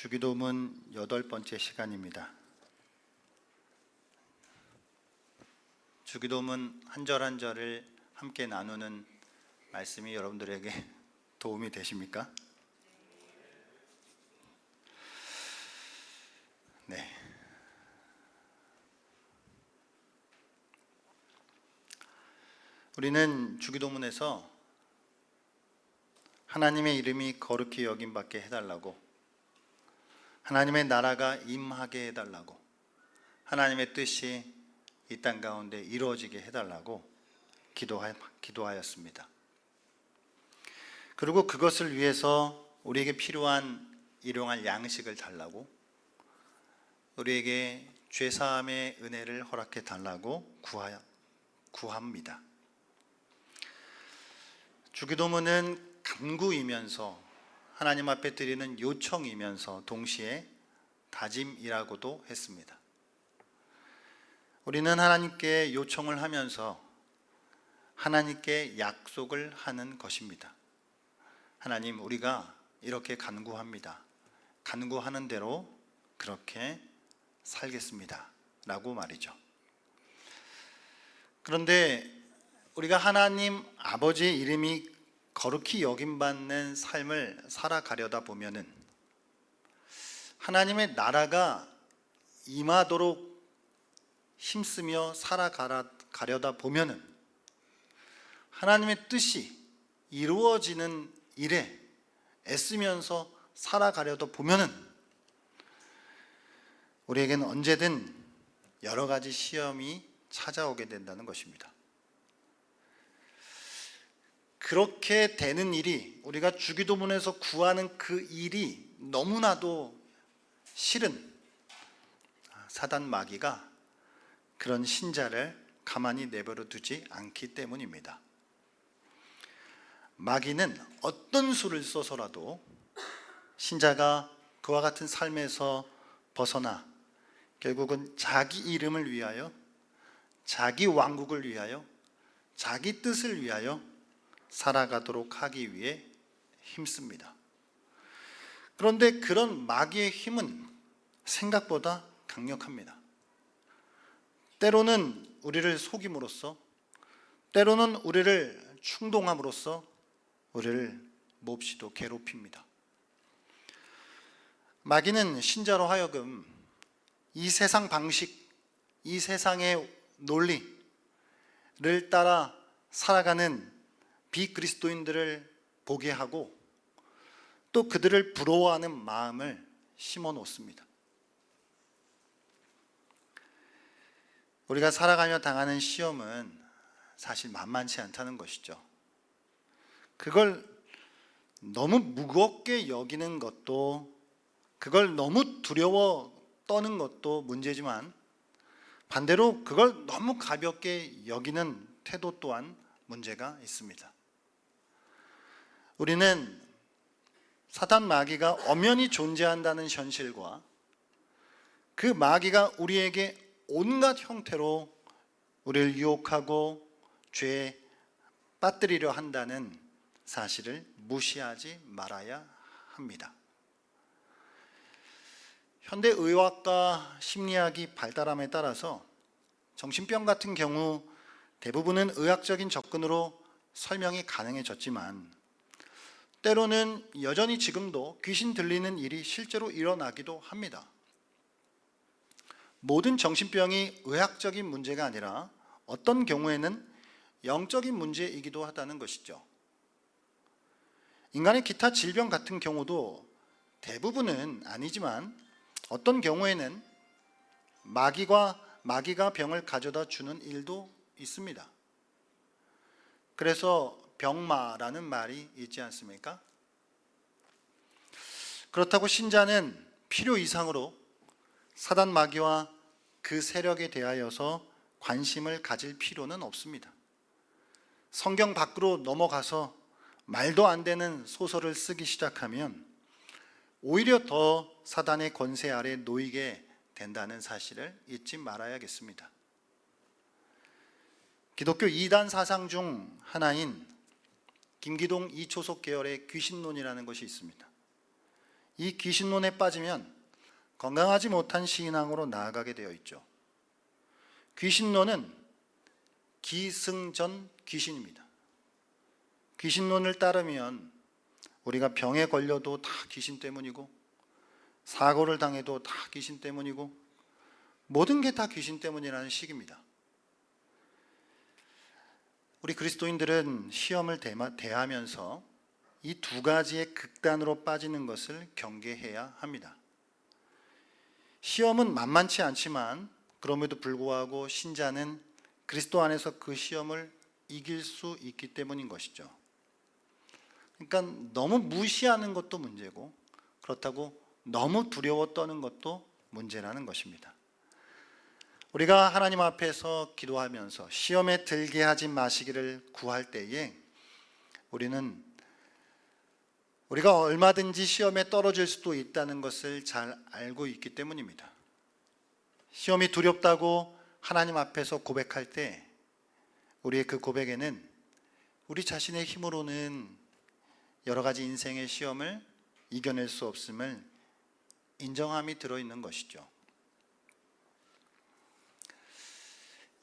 주기도문 8번째 시간입니다. 주기도문 한 절 한 절을 함께 나누는 말씀이 여러분들에게 도움이 되십니까? 네. 우리는 주기도문에서 하나님의 이름이 거룩히 여김받게 해달라고, 하나님의 나라가 임하게 해달라고, 하나님의 뜻이 이 땅 가운데 이루어지게 해달라고 기도하였습니다. 그리고 그것을 위해서 우리에게 필요한 일용할 양식을 달라고, 우리에게 죄사함의 은혜를 허락해 달라고 구합니다. 주기도문은 간구이면서 하나님 앞에 드리는 요청이면서 동시에 다짐이라고도 했습니다. 우리는 하나님께 요청을 하면서 하나님께 약속을 하는 것입니다. 하나님, 우리가 이렇게 간구합니다. 간구하는 대로 그렇게 살겠습니다 라고 말이죠. 그런데 우리가 하나님 아버지의 이름이 거룩히 여김받는 삶을 살아가려다 보면은, 하나님의 나라가 임하도록 힘쓰며 살아가려다 보면은, 하나님의 뜻이 이루어지는 일에 애쓰면서 살아가려다 보면은 우리에게는 언제든 여러 가지 시험이 찾아오게 된다는 것입니다. 그렇게 되는 일이, 우리가 주기도문에서 구하는 그 일이 너무나도 싫은 사단 마귀가 그런 신자를 가만히 내버려 두지 않기 때문입니다. 마귀는 어떤 수를 써서라도 신자가 그와 같은 삶에서 벗어나 결국은 자기 이름을 위하여, 자기 왕국을 위하여, 자기 뜻을 위하여 살아가도록 하기 위해 힘씁니다. 그런데 그런 마귀의 힘은 생각보다 강력합니다. 때로는 우리를 속임으로써, 때로는 우리를 충동함으로써 우리를 몹시도 괴롭힙니다. 마귀는 신자로 하여금 이 세상 방식, 이 세상의 논리를 따라 살아가는 비그리스도인들을 보게 하고, 또 그들을 부러워하는 마음을 심어 놓습니다. 우리가 살아가며 당하는 시험은 사실 만만치 않다는 것이죠. 그걸 너무 무겁게 여기는 것도, 그걸 너무 두려워 떠는 것도 문제지만, 반대로 그걸 너무 가볍게 여기는 태도 또한 문제가 있습니다. 우리는 사탄 마귀가 엄연히 존재한다는 현실과, 그 마귀가 우리에게 온갖 형태로 우리를 유혹하고 죄에 빠뜨리려 한다는 사실을 무시하지 말아야 합니다. 현대 의학과 심리학이 발달함에 따라서 정신병 같은 경우 대부분은 의학적인 접근으로 설명이 가능해졌지만, 때로는 여전히 지금도 귀신 들리는 일이 실제로 일어나기도 합니다. 모든 정신병이 의학적인 문제가 아니라 어떤 경우에는 영적인 문제이기도 하다는 것이죠. 인간의 기타 질병 같은 경우도 대부분은 아니지만 어떤 경우에는 마귀가 병을 가져다 주는 일도 있습니다. 그래서 병마라는 말이 있지 않습니까? 그렇다고 신자는 필요 이상으로 사단 마귀와 그 세력에 대하여서 관심을 가질 필요는 없습니다. 성경 밖으로 넘어가서 말도 안 되는 소설을 쓰기 시작하면 오히려 더 사단의 권세 아래 놓이게 된다는 사실을 잊지 말아야겠습니다. 기독교 2단 사상 중 하나인 김기동 이초석 계열의 귀신론이라는 것이 있습니다. 이 귀신론에 빠지면 건강하지 못한 신앙으로 나아가게 되어 있죠. 귀신론은 기승전 귀신입니다. 귀신론을 따르면 우리가 병에 걸려도 다 귀신 때문이고, 사고를 당해도 다 귀신 때문이고, 모든 게 다 귀신 때문이라는 식입니다. 우리 그리스도인들은 시험을 대하면서 이 두 가지의 극단으로 빠지는 것을 경계해야 합니다. 시험은 만만치 않지만 그럼에도 불구하고 신자는 그리스도 안에서 그 시험을 이길 수 있기 때문인 것이죠. 그러니까 너무 무시하는 것도 문제고, 그렇다고 너무 두려워 떠는 것도 문제라는 것입니다. 우리가 하나님 앞에서 기도하면서 시험에 들게 하지 마시기를 구할 때에 우리가 얼마든지 시험에 떨어질 수도 있다는 것을 잘 알고 있기 때문입니다. 시험이 두렵다고 하나님 앞에서 고백할 때 우리의 그 고백에는 우리 자신의 힘으로는 여러 가지 인생의 시험을 이겨낼 수 없음을 인정함이 들어있는 것이죠.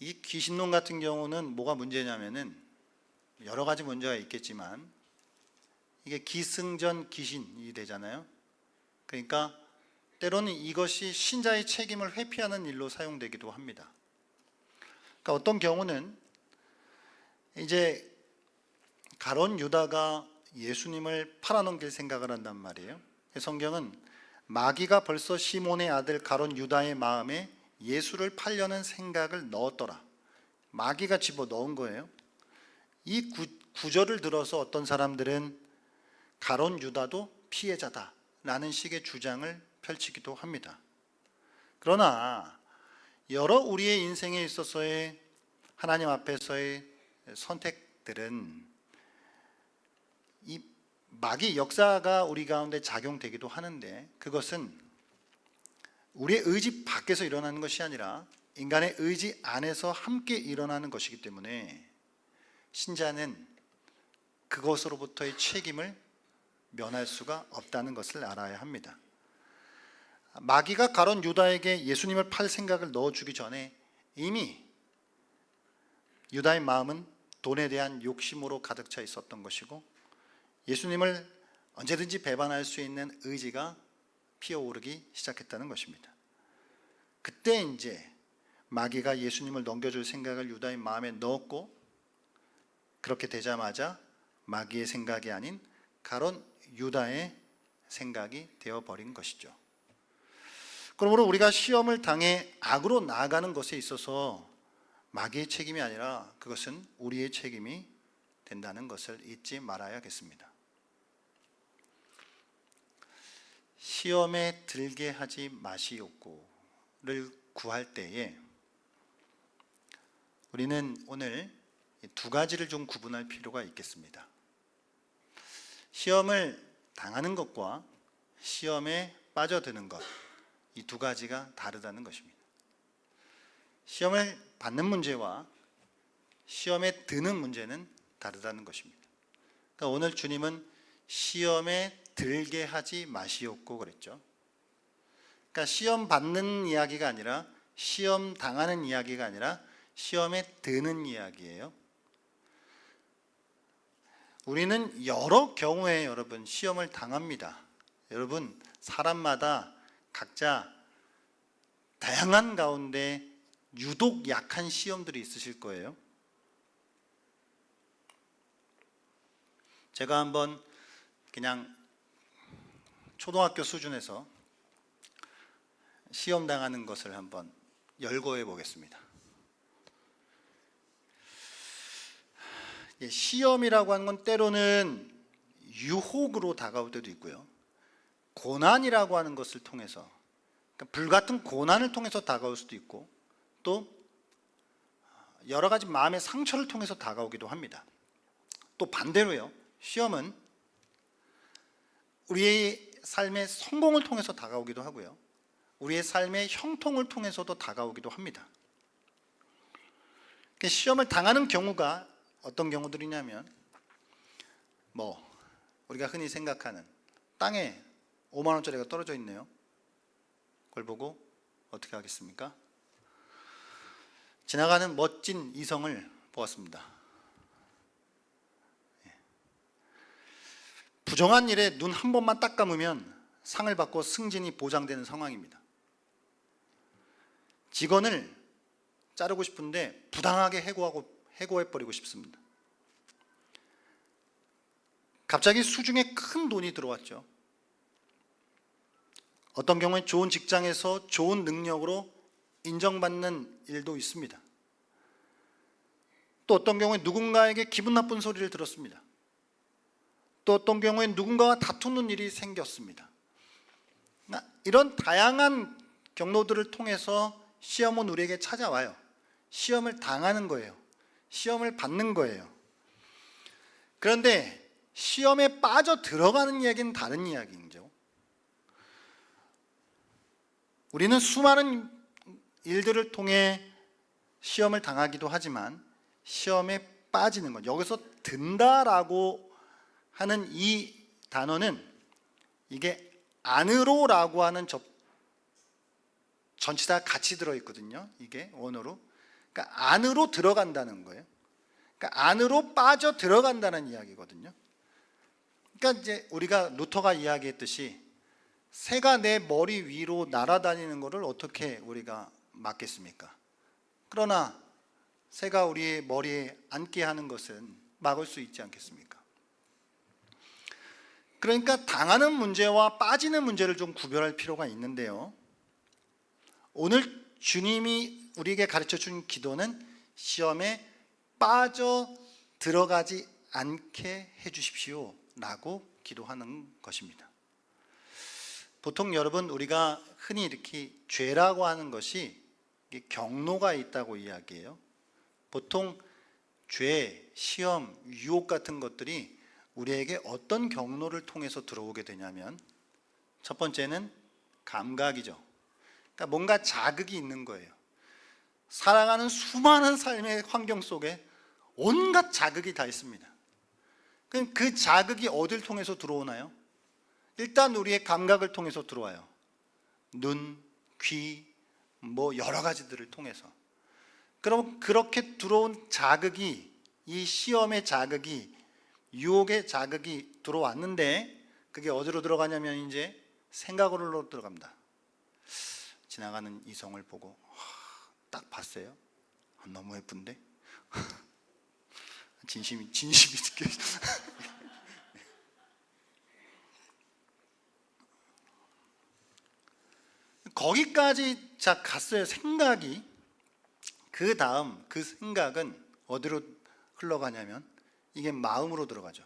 이 귀신론 같은 경우는 뭐가 문제냐면은 여러 가지 문제가 있겠지만 이게 기승전 귀신이 되잖아요. 그러니까 때로는 이것이 신자의 책임을 회피하는 일로 사용되기도 합니다. 그러니까 어떤 경우는 이제 가룟 유다가 예수님을 팔아넘길 생각을 한단 말이에요. 성경은 마귀가 벌써 시몬의 아들 가룟 유다의 마음에 예수를 팔려는 생각을 넣었더라. 마귀가 집어넣은 거예요. 이 구절을 들어서 어떤 사람들은 가룟 유다도 피해자다라는 식의 주장을 펼치기도 합니다. 그러나 여러 우리의 인생에 있어서의 하나님 앞에서의 선택들은 이 마귀 역사가 우리 가운데 작용되기도 하는데, 그것은 우리의 의지 밖에서 일어나는 것이 아니라 인간의 의지 안에서 함께 일어나는 것이기 때문에 신자는 그것으로부터의 책임을 면할 수가 없다는 것을 알아야 합니다. 마귀가 가룟 유다에게 예수님을 팔 생각을 넣어주기 전에 이미 유다의 마음은 돈에 대한 욕심으로 가득 차 있었던 것이고, 예수님을 언제든지 배반할 수 있는 의지가 피어오르기 시작했다는 것입니다. 그때 이제 마귀가 예수님을 넘겨줄 생각을 유다의 마음에 넣었고, 그렇게 되자마자 마귀의 생각이 아닌 가룟 유다의 생각이 되어버린 것이죠. 그러므로 우리가 시험을 당해 악으로 나아가는 것에 있어서 마귀의 책임이 아니라 그것은 우리의 책임이 된다는 것을 잊지 말아야겠습니다. 시험에 들게 하지 마시옵고를 구할 때에 우리는 오늘 두 가지를 좀 구분할 필요가 있겠습니다. 시험을 당하는 것과 시험에 빠져드는 것, 이 두 가지가 다르다는 것입니다. 시험을 받는 문제와 시험에 드는 문제는 다르다는 것입니다. 그러니까 오늘 주님은 시험에 들게 하지 마시옵고 그랬죠. 그러니까 시험 받는 이야기가 아니라, 시험 당하는 이야기가 아니라 시험에 드는 이야기예요. 우리는 여러 경우에 여러분 시험을 당합니다. 여러분 사람마다 각자 다양한 가운데 유독 약한 시험들이 있으실 거예요. 제가 한번 그냥 초등학교 수준에서 시험 당하는 것을 한번 열거해 보겠습니다. 시험이라고 하는 건 때로는 유혹으로 다가올 때도 있고요, 고난이라고 하는 것을 통해서, 그러니까 불같은 고난을 통해서 다가올 수도 있고, 또 여러 가지 마음의 상처를 통해서 다가오기도 합니다. 또 반대로요, 시험은 우리의 삶의 성공을 통해서 다가오기도 하고요, 우리의 삶의 형통을 통해서도 다가오기도 합니다. 시험을 당하는 경우가 어떤 경우들이냐면, 우리가 흔히 생각하는 땅에 5만 원짜리가 떨어져 있네요. 그걸 보고 어떻게 하겠습니까? 지나가는 멋진 이성을 보았습니다. 부정한 일에 눈 한 번만 딱 감으면 상을 받고 승진이 보장되는 상황입니다. 직원을 자르고 싶은데 부당하게 해고해버리고 싶습니다. 갑자기 수중에 큰 돈이 들어왔죠. 어떤 경우에 좋은 직장에서 좋은 능력으로 인정받는 일도 있습니다. 또 어떤 경우에 누군가에게 기분 나쁜 소리를 들었습니다. 또 어떤 경우에 누군가와 다투는 일이 생겼습니다. 이런 다양한 경로들을 통해서 시험은 우리에게 찾아와요. 시험을 당하는 거예요. 시험을 받는 거예요. 그런데 시험에 빠져 들어가는 이야기는 다른 이야기죠. 우리는 수많은 일들을 통해 시험을 당하기도 하지만 시험에 빠지는 것, 여기서 든다라고 하는 이 단어는 이게 안으로라고 하는 전치사가 같이 들어있거든요. 이게 원어로. 그러니까 안으로 들어간다는 거예요. 그러니까 안으로 빠져 들어간다는 이야기거든요. 그러니까 이제 우리가 루터가 이야기했듯이 새가 내 머리 위로 날아다니는 것을 어떻게 우리가 막겠습니까? 그러나 새가 우리의 머리에 앉게 하는 것은 막을 수 있지 않겠습니까? 그러니까 당하는 문제와 빠지는 문제를 좀 구별할 필요가 있는데요. 오늘 주님이 우리에게 가르쳐 준 기도는 시험에 빠져 들어가지 않게 해 주십시오 라고 기도하는 것입니다. 보통 여러분, 우리가 흔히 이렇게 죄라고 하는 것이 경로가 있다고 이야기해요. 보통 죄, 시험, 유혹 같은 것들이 우리에게 어떤 경로를 통해서 들어오게 되냐면, 첫 번째는 감각이죠. 그러니까 뭔가 자극이 있는 거예요. 살아가는 수많은 삶의 환경 속에 온갖 자극이 다 있습니다. 그럼 그 자극이 어딜 통해서 들어오나요? 일단 우리의 감각을 통해서 들어와요. 눈, 귀, 뭐 여러 가지들을 통해서. 그럼 그렇게 들어온 자극이, 이 시험의 자극이, 유혹의 자극이 들어왔는데, 그게 어디로 들어가냐면 이제 생각으로 들어갑니다. 지나가는 이성을 보고 딱 봤어요. 너무 예쁜데? 진심이 느껴져. 거기까지 자 갔어요. 생각이. 그 다음 그 생각은 어디로 흘러가냐면 이게 마음으로 들어가죠.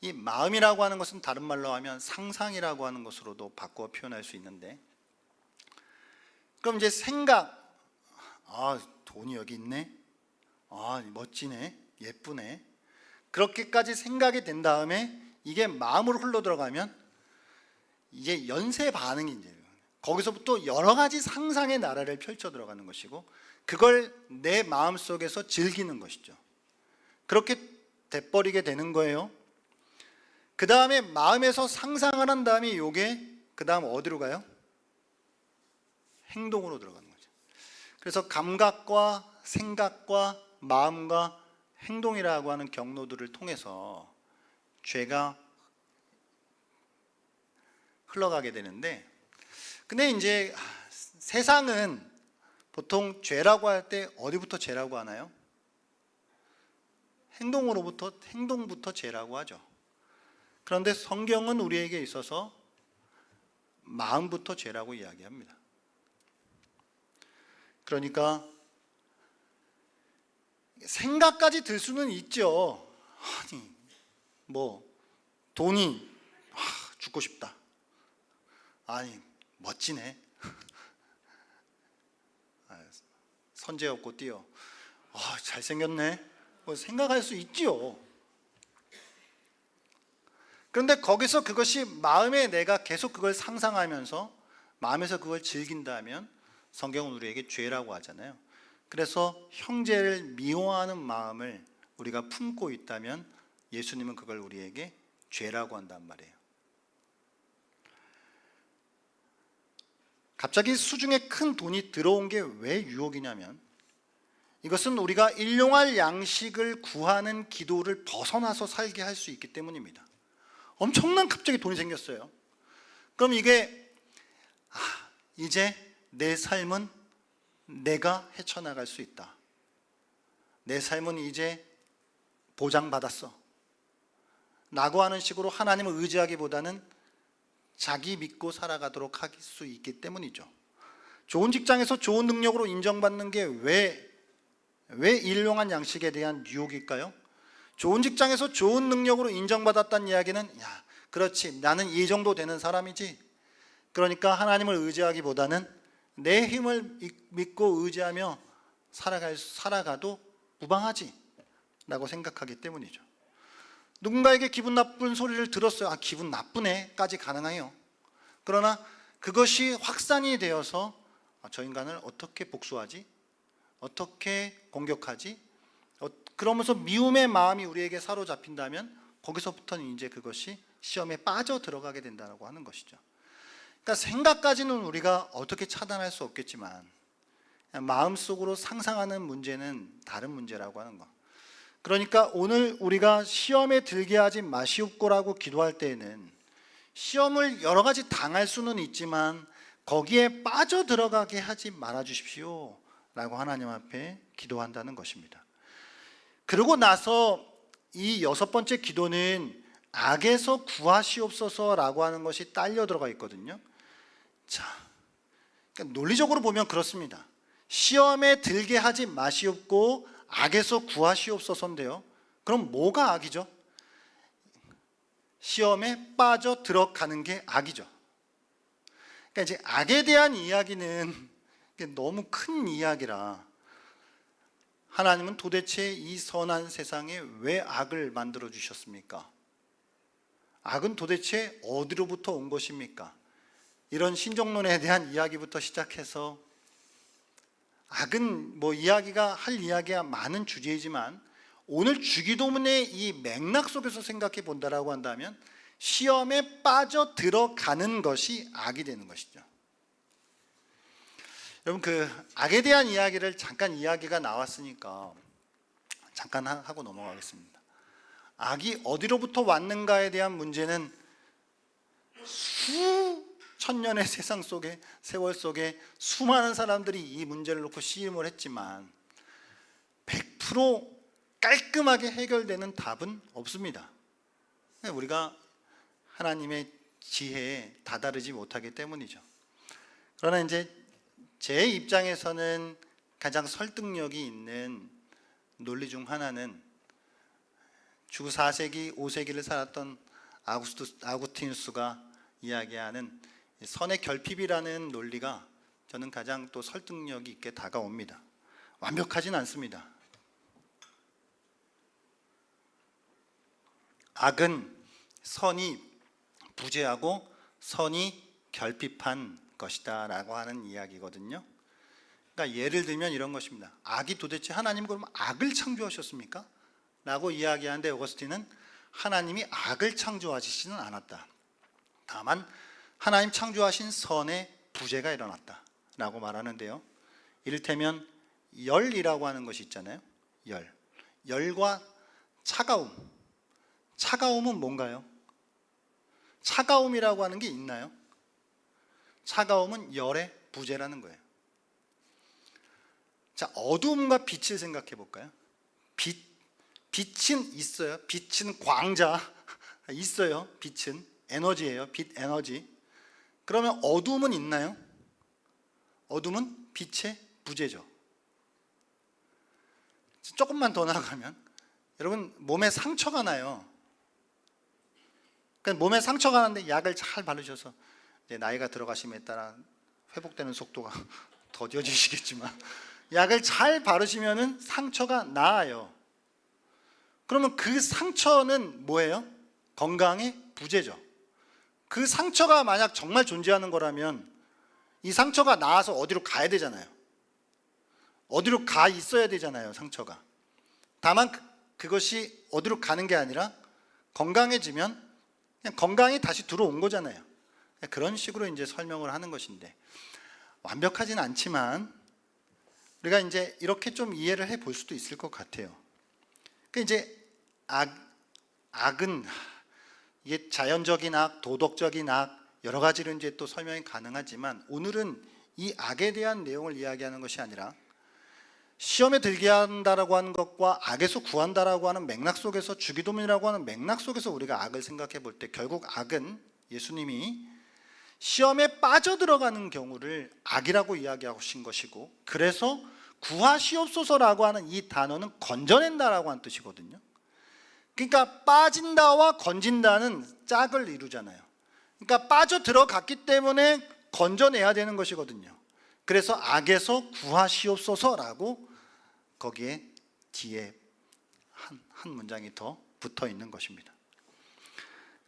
이 마음이라고 하는 것은 다른 말로 하면 상상이라고 하는 것으로도 바꾸어 표현할 수 있는데, 그럼 이제 생각, 돈이 여기 있네, 멋지네, 예쁘네, 그렇게까지 생각이 된 다음에 이게 마음으로 흘러 들어가면 이게 연쇄 반응이 이제 거기서부터 여러 가지 상상의 나라를 펼쳐 들어가는 것이고, 그걸 내 마음속에서 즐기는 것이죠. 그렇게 돼버리게 되는 거예요. 그 다음에 마음에서 상상을 한 다음에 이게 그 다음 어디로 가요? 행동으로 들어가는 거죠. 그래서 감각과 생각과 마음과 행동이라고 하는 경로들을 통해서 죄가 흘러가게 되는데, 근데 이제 세상은 보통 죄라고 할 때 어디부터 죄라고 하나요? 행동부터 죄라고 하죠. 그런데 성경은 우리에게 있어서 마음부터 죄라고 이야기합니다. 그러니까 생각까지 들 수는 있죠. 아니, 뭐 돈이 죽고 싶다. 아니, 멋지네. 선제 없고 뛰어. 잘생겼네. 뭐 생각할 수 있지요. 그런데 거기서 그것이 마음에 내가 계속 그걸 상상하면서 마음에서 그걸 즐긴다면 성경은 우리에게 죄라고 하잖아요. 그래서 형제를 미워하는 마음을 우리가 품고 있다면 예수님은 그걸 우리에게 죄라고 한단 말이에요. 갑자기 수중에 큰 돈이 들어온 게 왜 유혹이냐면, 이것은 우리가 일용할 양식을 구하는 기도를 벗어나서 살게 할 수 있기 때문입니다. 엄청난 갑자기 돈이 생겼어요. 그럼 이게 이제 내 삶은 내가 헤쳐나갈 수 있다. 내 삶은 이제 보장받았어 라고 하는 식으로 하나님을 의지하기보다는 자기 믿고 살아가도록 할 수 있기 때문이죠. 좋은 직장에서 좋은 능력으로 인정받는 게 왜 일용한 양식에 대한 유혹일까요? 좋은 직장에서 좋은 능력으로 인정받았다는 이야기는 그렇지, 나는 이 정도 되는 사람이지, 그러니까 하나님을 의지하기보다는 내 힘을 믿고 의지하며 살아가도 무방하지 라고 생각하기 때문이죠. 누군가에게 기분 나쁜 소리를 들었어요. 기분 나쁘네 까지 가능해요. 그러나 그것이 확산이 되어서 저 인간을 어떻게 복수하지? 어떻게 공격하지? 그러면서 미움의 마음이 우리에게 사로잡힌다면 거기서부터는 이제 그것이 시험에 빠져 들어가게 된다고 하는 것이죠. 그러니까 생각까지는 우리가 어떻게 차단할 수 없겠지만 마음속으로 상상하는 문제는 다른 문제라고 하는 것. 그러니까 오늘 우리가 시험에 들게 하지 마시옵고라고 기도할 때에는 시험을 여러 가지 당할 수는 있지만 거기에 빠져 들어가게 하지 말아 주십시오 라고 하나님 앞에 기도한다는 것입니다. 그러고 나서 이 6번째 기도는 악에서 구하시옵소서라고 하는 것이 딸려 들어가 있거든요. 자, 그러니까 논리적으로 보면 그렇습니다. 시험에 들게 하지 마시옵고 악에서 구하시옵소서인데요. 그럼 뭐가 악이죠? 시험에 빠져 들어가는 게 악이죠. 그러니까 이제 악에 대한 이야기는 너무 큰 이야기라 하나님은 도대체 이 선한 세상에 왜 악을 만들어 주셨습니까? 악은 도대체 어디로부터 온 것입니까? 이런 신정론에 대한 이야기부터 시작해서 악은 이야기가 할 이야기가 많은 주제이지만 오늘 주기도문의 이 맥락 속에서 생각해 본다라고 한다면 시험에 빠져 들어가는 것이 악이 되는 것이죠. 여러분, 그 악에 대한 이야기를 잠깐 이야기가 나왔으니까 잠깐 하고 넘어가겠습니다. 악이 어디로부터 왔는가에 대한 문제는 수천 년의 세상 속에, 세월 속에 수많은 사람들이 이 문제를 놓고 시임을 했지만 100% 깔끔하게 해결되는 답은 없습니다. 우리가 하나님의 지혜에 다다르지 못하기 때문이죠. 그러나 이제 제 입장에서는 가장 설득력이 있는 논리 중 하나는 주 4세기, 5세기를 살았던 아구스티누스가 이야기하는 선의 결핍이라는 논리가 저는 가장 또 설득력이 있게 다가옵니다. 완벽하진 않습니다. 악은 선이 부재하고 선이 결핍한 것이다 라고 하는 이야기거든요. 그러니까 예를 들면 이런 것입니다. 악이 도대체 하나님 그럼 악을 창조하셨습니까? 라고 이야기하는데 어거스틴은 하나님이 악을 창조하시지는 않았다. 다만 하나님 창조하신 선의 부재가 일어났다 라고 말하는데요. 이를테면 열이라고 하는 것이 있잖아요. 열과 차가움. 차가움은 뭔가요? 차가움이라고 하는 게 있나요? 차가움은 열의 부재라는 거예요. 자, 어둠과 빛을 생각해 볼까요? 빛은 있어요. 빛은 광자 있어요. 빛은 에너지예요. 빛 에너지. 그러면 어둠은 있나요? 어둠은 빛의 부재죠. 조금만 더 나가면 여러분 몸에 상처가 나요. 그러니까 몸에 상처가 나는데 약을 잘 바르셔서 나이가 들어가심에 따라 회복되는 속도가 더뎌지시겠지만 약을 잘 바르시면은 상처가 나아요. 그러면 그 상처는 뭐예요? 건강의 부재죠. 그 상처가 만약 정말 존재하는 거라면 이 상처가 나아서 어디로 가야 되잖아요. 어디로 가 있어야 되잖아요, 상처가. 다만 그것이 어디로 가는 게 아니라 건강해지면 그냥 건강이 다시 들어온 거잖아요. 그런 식으로 이제 설명을 하는 것인데, 완벽하진 않지만 우리가 이제 이렇게 좀 이해를 해 볼 수도 있을 것 같아요. 그 이제 악은 이게 자연적인 악, 도덕적인 악 여러 가지로 이제 또 설명이 가능하지만 오늘은 이 악에 대한 내용을 이야기하는 것이 아니라 시험에 들게 한다라고 하는 것과 악에서 구한다라고 하는 맥락 속에서 주기도문이라고 하는 맥락 속에서 우리가 악을 생각해 볼 때 결국 악은 예수님이 시험에 빠져들어가는 경우를 악이라고 이야기하신 것이고 그래서 구하시옵소서라고 하는 이 단어는 건져낸다라고 하는 뜻이거든요. 그러니까 빠진다와 건진다는 짝을 이루잖아요. 그러니까 빠져들어갔기 때문에 건져내야 되는 것이거든요. 그래서 악에서 구하시옵소서라고 거기에 뒤에 한 문장이 더 붙어 있는 것입니다.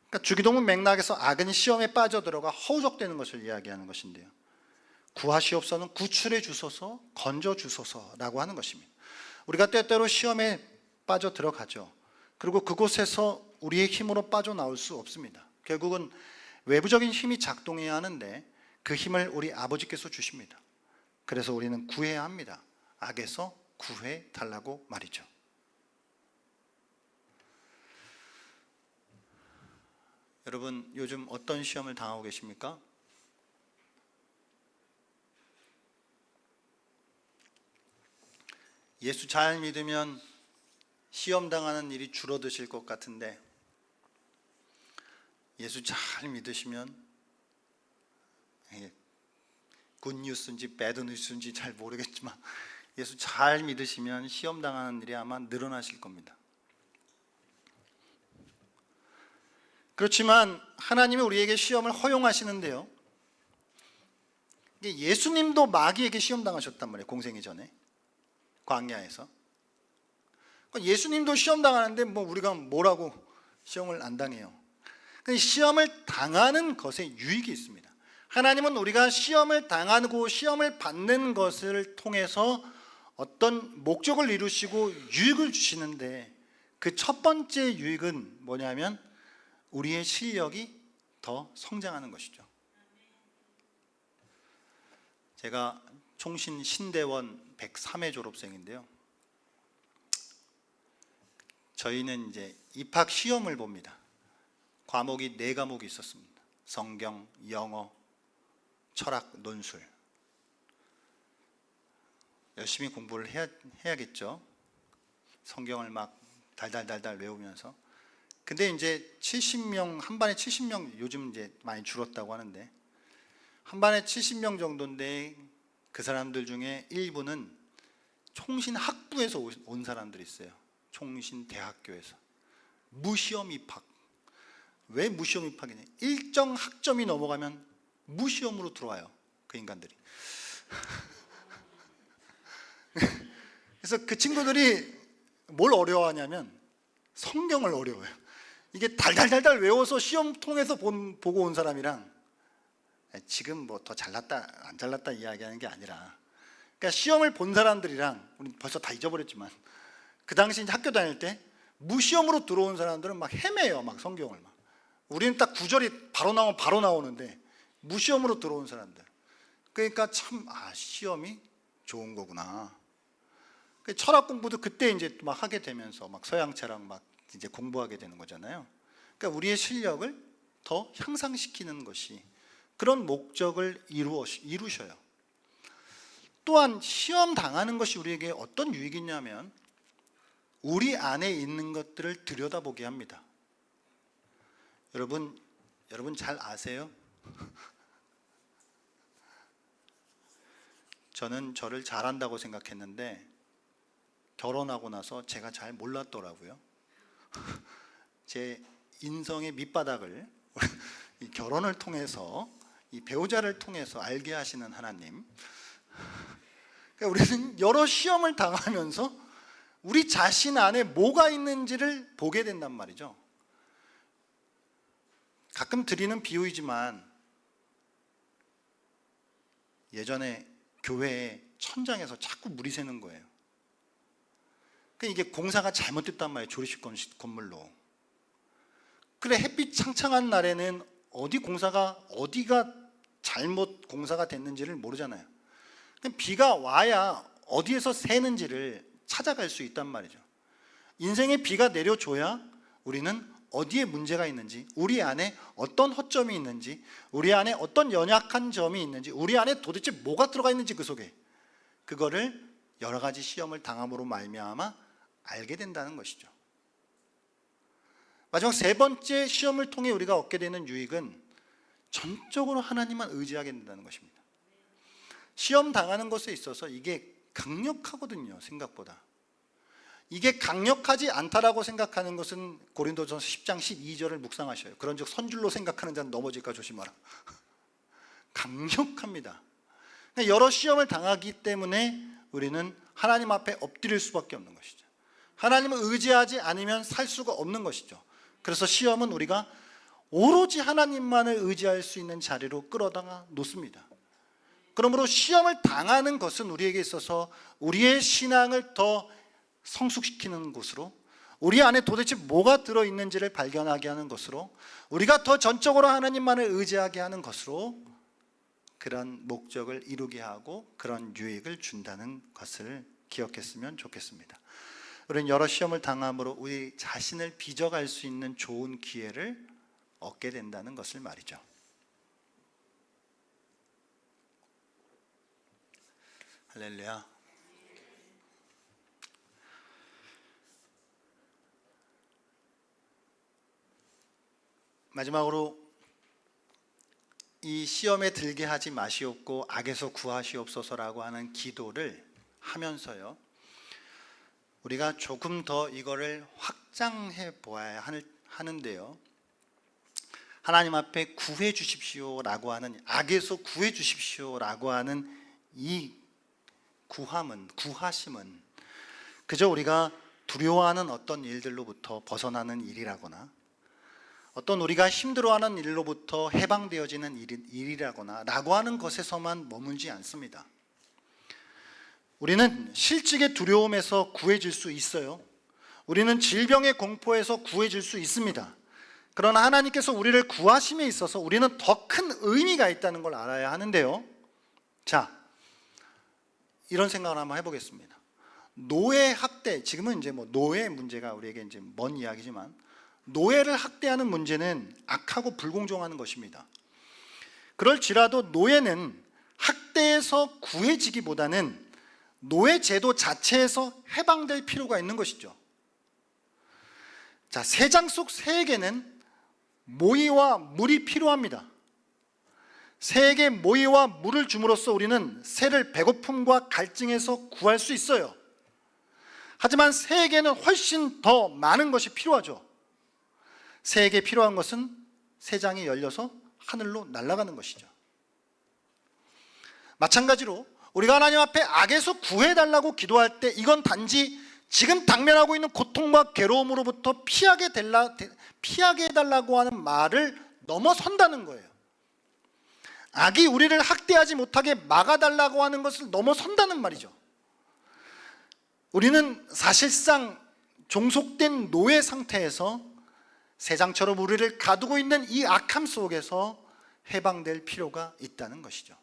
그러니까 주기도문 맥락에서 악은 시험에 빠져들어가 허우적대는 것을 이야기하는 것인데요. 구하시옵소서는 구출해 주소서, 건져 주소서라고 하는 것입니다. 우리가 때때로 시험에 빠져들어가죠. 그리고 그곳에서 우리의 힘으로 빠져나올 수 없습니다. 결국은 외부적인 힘이 작동해야 하는데 그 힘을 우리 아버지께서 주십니다. 그래서 우리는 구해야 합니다. 악에서 구해 달라고 말이죠. 여러분 요즘 어떤 시험을 당하고 계십니까? 예수 잘 믿으면 시험 당하는 일이 줄어드실 것 같은데 예수 잘 믿으시면 굿뉴스인지 배드뉴스인지 잘 모르겠지만 예수 잘 믿으시면 시험 당하는 일이 아마 늘어나실 겁니다. 그렇지만 하나님이 우리에게 시험을 허용하시는데요, 예수님도 마귀에게 시험 당하셨단 말이에요. 공생이 전에 광야에서. 예수님도 시험 당하는데 뭐 우리가 뭐라고 시험을 안 당해요. 시험을 당하는 것에 유익이 있습니다. 하나님은 우리가 시험을 당하고 시험을 받는 것을 통해서 어떤 목적을 이루시고 유익을 주시는데 그 첫 번째 유익은 뭐냐면 우리의 실력이 더 성장하는 것이죠. 제가 총신 신대원 103회 졸업생인데요. 저희는 이제 입학 시험을 봅니다. 과목이 4과목이 있었습니다. 성경, 영어, 철학, 논술. 열심히 공부를 해야겠죠. 성경을 막 달달달달 외우면서. 근데 이제 70명, 한 반에 70명, 요즘 이제 많이 줄었다고 하는데 한 반에 70명 정도인데 그 사람들 중에 일부는 총신 학부에서 온 사람들이 있어요. 총신 대학교에서. 무시험 입학. 왜 무시험 입학이냐? 일정 학점이 넘어가면 무시험으로 들어와요. 그 인간들이. 그래서 그 친구들이 뭘 어려워하냐면 성경을 어려워해요. 이게 달달달달 외워서 시험 통해서 보고 온 사람이랑 지금 뭐 더 잘났다 안 잘났다 이야기하는 게 아니라, 그러니까 시험을 본 사람들이랑 우리 벌써 다 잊어버렸지만 그 당시 학교 다닐 때 무시험으로 들어온 사람들은 막 헤매요. 막 성경을 막. 우리는 딱 구절이 바로 나오면 바로 나오는데 무시험으로 들어온 사람들. 그러니까 참 시험이 좋은 거구나. 철학 공부도 그때 이제 막 하게 되면서 막 서양체랑 막 이제 공부하게 되는 거잖아요. 그러니까 우리의 실력을 더 향상시키는 것이 그런 목적을 이루셔요. 또한 시험 당하는 것이 우리에게 어떤 유익이 있냐면 우리 안에 있는 것들을 들여다보게 합니다. 여러분 잘 아세요? 저는 저를 잘한다고 생각했는데 결혼하고 나서 제가 잘 몰랐더라고요. 제 인성의 밑바닥을 이 결혼을 통해서, 이 배우자를 통해서 알게 하시는 하나님. 그러니까 우리는 여러 시험을 당하면서 우리 자신 안에 뭐가 있는지를 보게 된단 말이죠. 가끔 드리는 비유이지만 예전에 교회에 천장에서 자꾸 물이 새는 거예요. 그러니까 이게 공사가 잘못됐단 말이에요. 조립식 건물로. 그래 햇빛 창창한 날에는 어디가 잘못 공사가 됐는지를 모르잖아요. 비가 와야 어디에서 새는지를 찾아갈 수 있단 말이죠. 인생에 비가 내려줘야 우리는 어디에 문제가 있는지, 우리 안에 어떤 허점이 있는지, 우리 안에 어떤 연약한 점이 있는지, 우리 안에 도대체 뭐가 들어가 있는지 그 속에, 그거를 여러 가지 시험을 당함으로 말미암아 알게 된다는 것이죠. 마지막 세 번째 시험을 통해 우리가 얻게 되는 유익은 전적으로 하나님만 의지하게 된다는 것입니다. 시험 당하는 것에 있어서 이게 강력하거든요. 생각보다. 이게 강력하지 않다라고 생각하는 것은 고린도전서 10장 12절을 묵상하셔요. 그런 즉 선줄로 생각하는 자는 넘어질까 조심하라. 강력합니다. 여러 시험을 당하기 때문에 우리는 하나님 앞에 엎드릴 수밖에 없는 것이죠. 하나님을 의지하지 않으면 살 수가 없는 것이죠. 그래서 시험은 우리가 오로지 하나님만을 의지할 수 있는 자리로 끌어다가 놓습니다. 그러므로 시험을 당하는 것은 우리에게 있어서 우리의 신앙을 더 성숙시키는 곳으로, 우리 안에 도대체 뭐가 들어있는지를 발견하게 하는 것으로, 우리가 더 전적으로 하나님만을 의지하게 하는 것으로 그런 목적을 이루게 하고 그런 유익을 준다는 것을 기억했으면 좋겠습니다. 우리는 여러 시험을 당함으로 우리 자신을 빚어갈 수 있는 좋은 기회를 얻게 된다는 것을 말이죠. 할렐루야. 마지막으로 이 시험에 들게 하지 마시옵고 악에서 구하시옵소서라고 하는 기도를 하면서요, 우리가 조금 더 이거를 확장해 보아야 하는데요, 하나님 앞에 구해 주십시오라고 하는, 악에서 구해 주십시오라고 하는 이 구하심은 그저 우리가 두려워하는 어떤 일들로부터 벗어나는 일이라거나, 어떤 우리가 힘들어하는 일로부터 해방되어지는 일이라거나 라고 하는 것에서만 머물지 않습니다. 우리는 실직의 두려움에서 구해질 수 있어요. 우리는 질병의 공포에서 구해질 수 있습니다. 그러나 하나님께서 우리를 구하심에 있어서 우리는 더 큰 의미가 있다는 걸 알아야 하는데요, 자, 이런 생각을 한번 해보겠습니다. 노예 학대, 지금은 이제 노예 문제가 우리에게 이제 먼 이야기지만, 노예를 학대하는 문제는 악하고 불공정한 것입니다. 그럴지라도 노예는 학대에서 구해지기보다는 노예 제도 자체에서 해방될 필요가 있는 것이죠. 자, 새장 속 새에게는 모이와 물이 필요합니다. 새에게 모이와 물을 줌으로써 우리는 새를 배고픔과 갈증에서 구할 수 있어요. 하지만 새에게는 훨씬 더 많은 것이 필요하죠. 새에게 필요한 것은 새장이 열려서 하늘로 날아가는 것이죠. 마찬가지로 우리가 하나님 앞에 악에서 구해달라고 기도할 때 이건 단지 지금 당면하고 있는 고통과 괴로움으로부터 피하게 해달라고 하는 말을 넘어선다는 거예요. 악이 우리를 학대하지 못하게 막아달라고 하는 것을 넘어선다는 말이죠. 우리는 사실상 종속된 노예 상태에서 새장처럼 우리를 가두고 있는 이 악함 속에서 해방될 필요가 있다는 것이죠.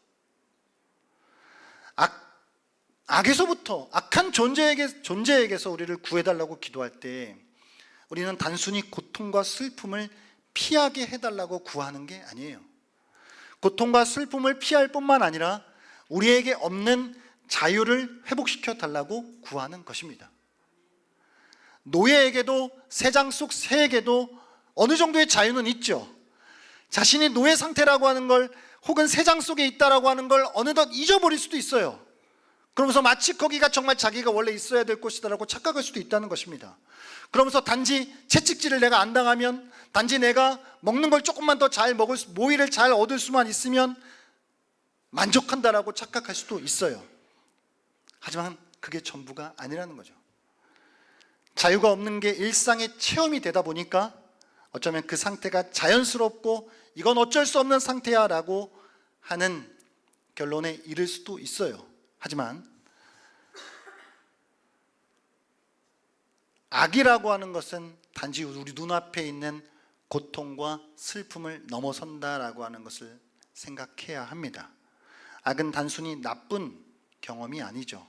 악에서부터, 악한 존재에게서 우리를 구해달라고 기도할 때 우리는 단순히 고통과 슬픔을 피하게 해달라고 구하는 게 아니에요. 고통과 슬픔을 피할 뿐만 아니라 우리에게 없는 자유를 회복시켜 달라고 구하는 것입니다. 노예에게도 새장 속 새에게도 어느 정도의 자유는 있죠. 자신이 노예 상태라고 하는 걸, 혹은 새장 속에 있다라고 하는 걸 어느덧 잊어버릴 수도 있어요. 그러면서 마치 거기가 정말 자기가 원래 있어야 될 곳이다라고 착각할 수도 있다는 것입니다. 그러면서 단지 채찍질을 내가 안 당하면, 단지 내가 먹는 걸 조금만 더 잘 먹을 수, 모이를 잘 얻을 수만 있으면 만족한다라고 착각할 수도 있어요. 하지만 그게 전부가 아니라는 거죠. 자유가 없는 게 일상의 체험이 되다 보니까 어쩌면 그 상태가 자연스럽고 이건 어쩔 수 없는 상태야 라고 하는 결론에 이를 수도 있어요. 하지만 악이라고 하는 것은 단지 우리 눈앞에 있는 고통과 슬픔을 넘어선다라고 하는 것을 생각해야 합니다. 악은 단순히 나쁜 경험이 아니죠.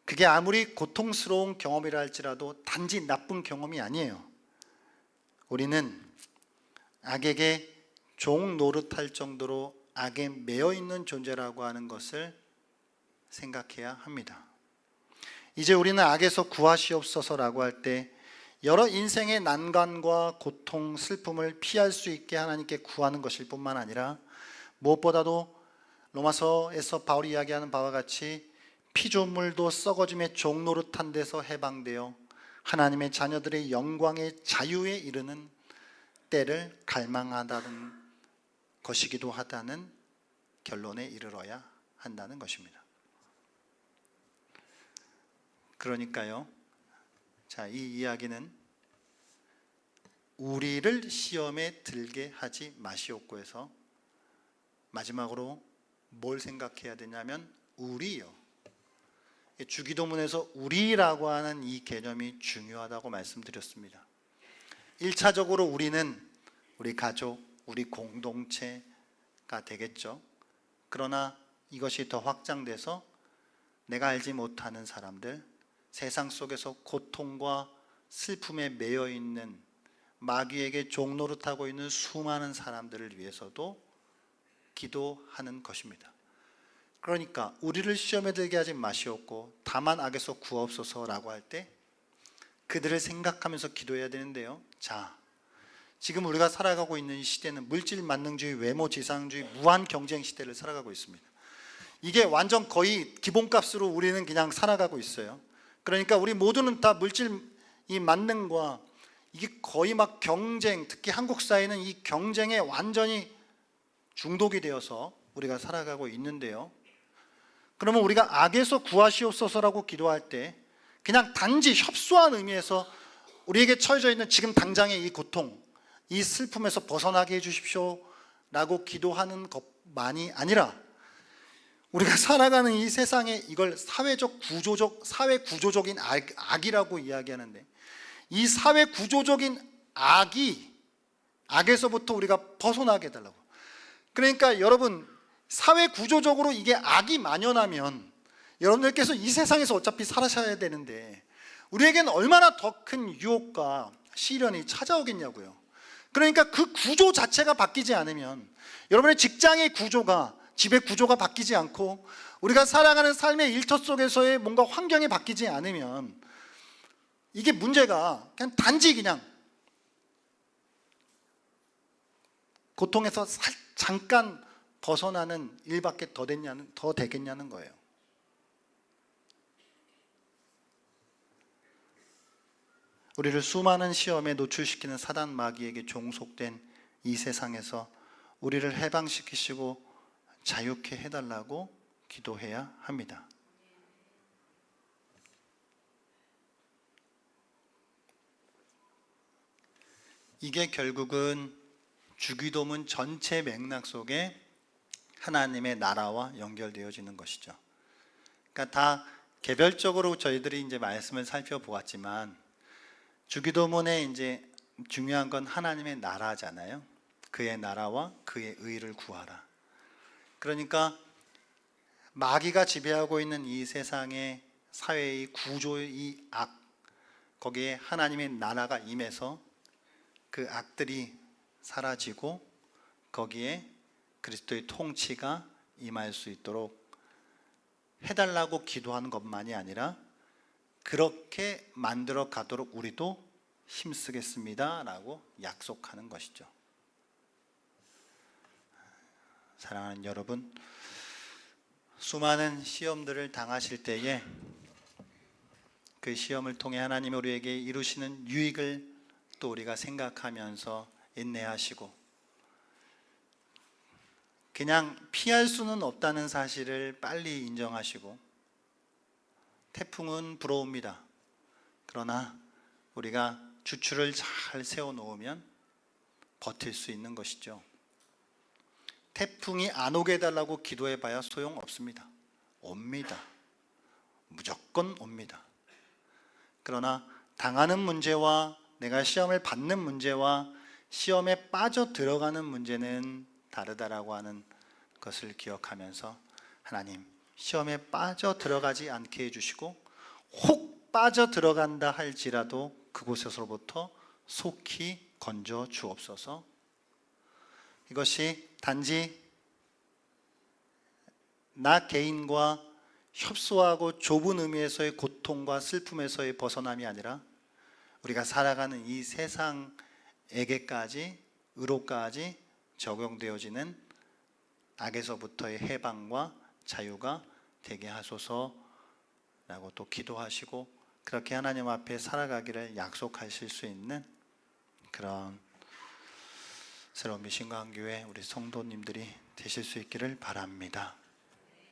그게 아무리 고통스러운 경험이라 할지라도 단지 나쁜 경험이 아니에요. 우리는 악에게 종 노릇할 정도로 악에 매여 있는 존재라고 하는 것을 생각해야 합니다. 이제 우리는 악에서 구하시옵소서라고 할 때 여러 인생의 난관과 고통, 슬픔을 피할 수 있게 하나님께 구하는 것일 뿐만 아니라 무엇보다도 로마서에서 바울이 이야기하는 바와 같이 피조물도 썩어짐의 종노릇한 데서 해방되어 하나님의 자녀들의 영광의 자유에 이르는 때를 갈망한다는 것이기도 하다는 결론에 이르러야 한다는 것입니다. 그러니까요, 자, 이 이야기는 우리를 시험에 들게 하지 마시옵고에서 마지막으로 뭘 생각해야 되냐면 우리요. 주기도문에서 우리라고 하는 이 개념이 중요하다고 말씀드렸습니다. 1차적으로 우리는 우리 가족, 우리 공동체가 되겠죠. 그러나 이것이 더 확장돼서 내가 알지 못하는 사람들, 세상 속에서 고통과 슬픔에 매여 있는 마귀에게 종노릇하고 있는 수많은 사람들을 위해서도 기도하는 것입니다. 그러니까 우리를 시험에 들게 하지 마시옵고 다만 악에서 구하옵소서라고 할 때 그들을 생각하면서 기도해야 되는데요. 자, 지금 우리가 살아가고 있는 이 시대는 물질 만능주의, 외모 지상주의, 무한 경쟁 시대를 살아가고 있습니다. 이게 완전 거의 기본값으로 우리는 그냥 살아가고 있어요. 그러니까 우리 모두는 다 물질 이 만능과 이게 거의 막 경쟁, 특히 한국 사회는 이 경쟁에 완전히 중독이 되어서 우리가 살아가고 있는데요. 그러면 우리가 악에서 구하시옵소서라고 기도할 때 그냥 단지 협소한 의미에서 우리에게 처해져 있는 지금 당장의 이 고통, 이 슬픔에서 벗어나게 해주십시오 라고 기도하는 것만이 아니라 우리가 살아가는 이 세상에 이걸 사회 구조적인 악이라고 이야기하는데 이 사회 구조적인 악에서부터 우리가 벗어나게 해달라고. 그러니까 여러분, 사회 구조적으로 이게 악이 만연하면 여러분들께서 이 세상에서 어차피 살아셔야 되는데 우리에게는 얼마나 더 큰 유혹과 시련이 찾아오겠냐고요. 그러니까 그 구조 자체가 바뀌지 않으면, 여러분의 직장의 구조가, 집의 구조가 바뀌지 않고 우리가 살아가는 삶의 일터 속에서의 뭔가 환경이 바뀌지 않으면 이게 문제가 그냥 단지 그냥 고통에서 잠깐 벗어나는 일밖에 더 되겠냐는 거예요. 우리를 수많은 시험에 노출시키는 사단 마귀에게 종속된 이 세상에서 우리를 해방시키시고 자유케 해달라고 기도해야 합니다. 이게 결국은 주기도문 전체 맥락 속에 하나님의 나라와 연결되어지는 것이죠. 그러니까 다 개별적으로 저희들이 이제 말씀을 살펴보았지만 주기도문에 이제 중요한 건 하나님의 나라잖아요. 그의 나라와 그의 의를 구하라. 그러니까 마귀가 지배하고 있는 이 세상의 사회의 구조의 이 악, 거기에 하나님의 나라가 임해서 그 악들이 사라지고 거기에 그리스도의 통치가 임할 수 있도록 해달라고 기도하는 것만이 아니라 그렇게 만들어 가도록 우리도 힘쓰겠습니다 라고 약속하는 것이죠. 사랑하는 여러분, 수많은 시험들을 당하실 때에 그 시험을 통해 하나님이 우리에게 이루시는 유익을 또 우리가 생각하면서 인내하시고, 그냥 피할 수는 없다는 사실을 빨리 인정하시고, 태풍은 불어옵니다. 그러나 우리가 주추를 잘 세워놓으면 버틸 수 있는 것이죠. 태풍이 안 오게 해달라고 기도해봐야 소용없습니다. 옵니다. 무조건 옵니다. 그러나 당하는 문제와 내가 시험을 받는 문제와 시험에 빠져 들어가는 문제는 다르다라고 하는 것을 기억하면서 하나님 시험에 빠져 들어가지 않게 해주시고 혹 빠져 들어간다 할지라도 그곳에서부터 속히 건져 주옵소서. 이것이 단지 나 개인과 협소하고 좁은 의미에서의 고통과 슬픔에서의 벗어남이 아니라 우리가 살아가는 이 세상에게까지 의로까지 적용되어지는 악에서부터의 해방과 자유가 되게 하소서라고 또 기도하시고 그렇게 하나님 앞에 살아가기를 약속하실 수 있는 그런 새로운 미신강교회 우리 성도님들이 되실 수 있기를 바랍니다.